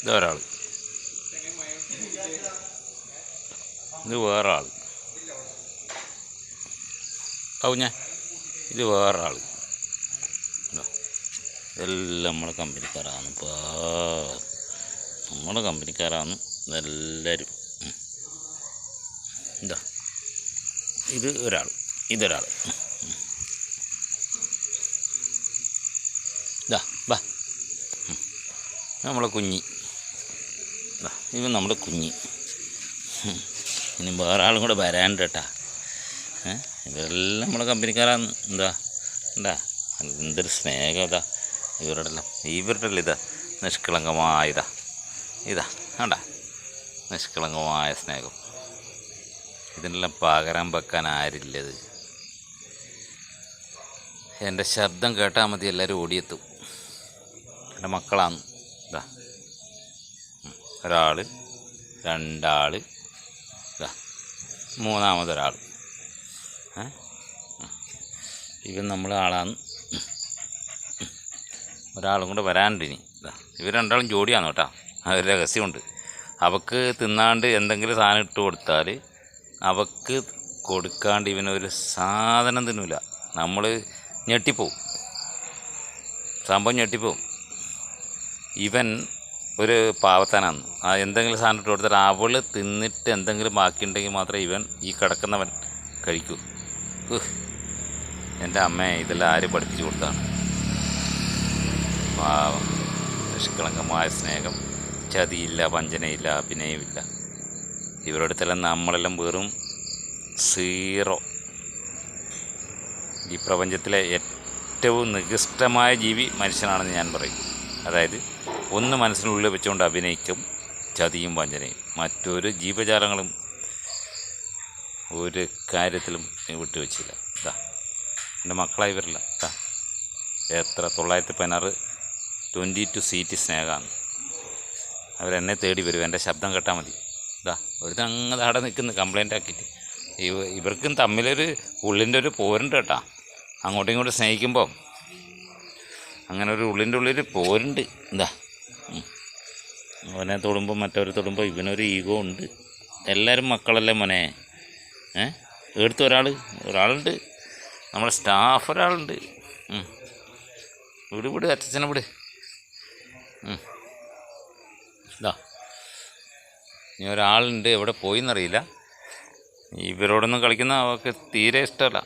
ഇതൊരാൾ, ഇത് വേറെ ആൾ. ഞാൻ ഇത് വേറെ ആൾ. ഇതെല്ലാം നമ്മളെ കമ്പനിക്കാരാണ്. ഇപ്പോൾ നമ്മുടെ കമ്പനിക്കാരാണ് ഇതെല്ലാവരും. എന്താ ഇത് ഒരാൾ, ഇതൊരാൾ. ഇതാ ബാ, നമ്മളെ കുഞ്ഞി. ഇവൻ നമ്മുടെ കുഞ്ഞി. ഇനി വേറെ ആളും കൂടെ വരാണ്ട് കേട്ടാ. ഇവരെല്ലാം നമ്മളെ കമ്പനിക്കാരാണ്. എന്താ എന്തൊരു സ്നേഹം ഇതാ ഇവരുടെ എല്ലാം. ഇതാ നിഷ്കളങ്കമായ ഇതാ വേണ്ട, നിഷ്കളങ്കമായ സ്നേഹം. ഇതിനെല്ലാം പകരം വെക്കാൻ ആരില്ലത്. എൻ്റെ ശബ്ദം കേട്ടാൽ മതി എല്ലാവരും ഓടിയെത്തും. എൻ്റെ മക്കളാണ്. ഇതാ ഒരാൾ, രണ്ടാൾ, ഇതാ മൂന്നാമതൊരാൾ. ഇവൻ നമ്മളെ ആളാണ്. ഒരാളും കൂടെ വരാണ്ടിനി. ഇവർ രണ്ടാളും ജോഡിയാണ് കേട്ടോ. അതൊരു രഹസ്യമുണ്ട്. അവൾക്ക് തിന്നാണ്ട് എന്തെങ്കിലും സാധനം ഇട്ട് കൊടുത്താൽ അവൾക്ക് കൊടുക്കാണ്ട് ഇവനൊരു സാധനം തിന്നില്ല. നമ്മൾ ഞെട്ടിപ്പോവും, സംഭവം ഞെട്ടിപ്പോവും. ഇവൻ ഒരു പാവത്താനാണ്. എന്തെങ്കിലും സാധനം ഇട്ട് കൊടുത്താൽ അവൾ തിന്നിട്ട് എന്തെങ്കിലും ബാക്കിയുണ്ടെങ്കിൽ മാത്രമേ ഇവൻ ഈ കിടക്കുന്നവൻ കഴിക്കൂ. എൻ്റെ അമ്മേ, ഇതെല്ലാം ആര് പഠിപ്പിച്ചു കൊടുത്താണ്? പാവം, നിഷ്കളങ്കമായ സ്നേഹം. ചതിയില്ല, വഞ്ചനയില്ല, അഭിനയമില്ല. ഇവരുടെ അടുത്തെല്ലാം നമ്മളെല്ലാം വെറും സീറോ. ഈ പ്രപഞ്ചത്തിലെ ഏറ്റവും നികൃഷ്ടമായ ജീവി മനുഷ്യനാണെന്ന് ഞാൻ പറയും. അതായത് ഒന്ന് മനസ്സിനുള്ളിൽ വെച്ചുകൊണ്ട് അഭിനയിക്കും ചതിയും വഞ്ചനയും. മറ്റൊരു ജീവജാലങ്ങളും ഒരു കാര്യത്തിലും വിട്ടുവെച്ചില്ല. ഇതാ എൻ്റെ മക്കളായി വരില്ല. എത്ര 916 22 സീറ്റ് സ്നേഹമാണ്. അവരെന്നെ തേടി വരും. എൻ്റെ ശബ്ദം കേട്ടാൽ മതി. ഒരുത്തൻ അങ്ങ് അവിടെ നിൽക്കുന്നു കംപ്ലൈൻ്റ് ആക്കിയിട്ട്. ഇവർക്കും തമ്മിലൊരു ഉള്ളിൻ്റെ ഒരു പോരുണ്ട് കേട്ടോ. അങ്ങോട്ടും ഇങ്ങോട്ടും സ്നേഹിക്കുമ്പോൾ അങ്ങനെ ഒരു ഉള്ളിൻ്റെ ഉള്ളിൽ പോരുണ്ട്. അവനെ തൊടുമ്പോൾ മറ്റവരെ തൊടുമ്പോൾ ഇവനൊരു ഈഗോ ഉണ്ട്. എല്ലാവരും മക്കളല്ലേ മോനെ. എടുത്ത് ഒരാളുണ്ട്, നമ്മുടെ സ്റ്റാഫ് ഒരാളുണ്ട്. വിട് അച്ഛനെ വിട്. ഇനി ഒരാളുണ്ട്, എവിടെ പോയിന്നറിയില്ല. ഇവരോടൊന്നും കളിക്കുന്ന അവർക്ക് തീരെ ഇഷ്ടമല്ല.